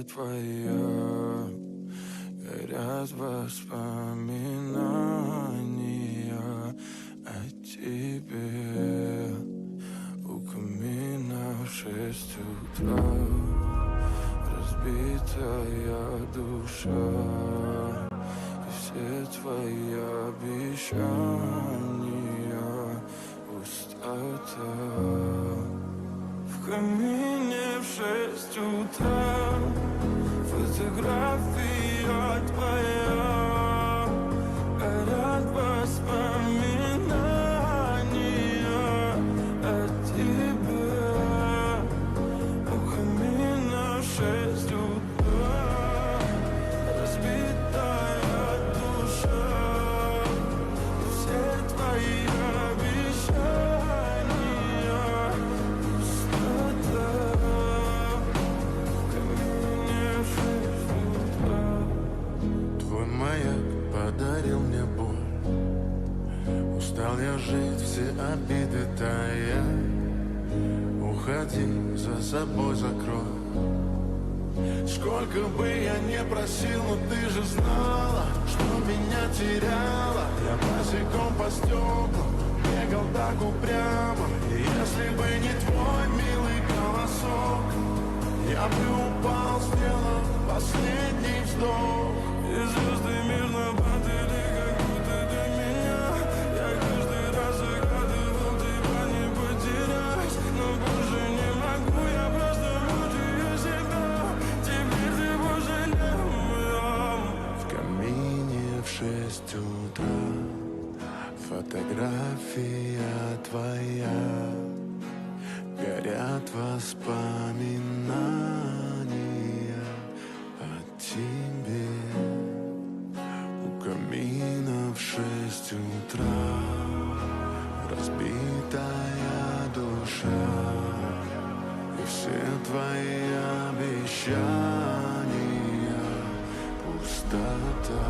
твоя, горят воспоминания о тебе. У камина в 6 утра разбитая душа, и все твои обещания пустота. В камине в 6 утра фотография твоя, горят воспоминания о тебе. У камина в 6 утра разбитая душа, и все твои обещания пустота. В камине в 6 утра. Твой маяк подарил мне боль. Устал я жить, все обиды тая. Уходи, за собой закрой. Сколько бы я не просил, но ты же знала, что меня теряла. Я босиком по стеклам бегал так упрямо. И если бы не твой милый голосок, я бы упал, сделал последний вздох. И звезды мирно падали, как будто до меня. Я каждый раз загадывал тебя не потерять, но больше не могу, я просто мучаю себя. Теперь ты пожалел меня. В камине в 6 утра фотография твоя, горят воспоминания о тебе. У камина в 6 утра разбитая душа, и все твои обещания пустота.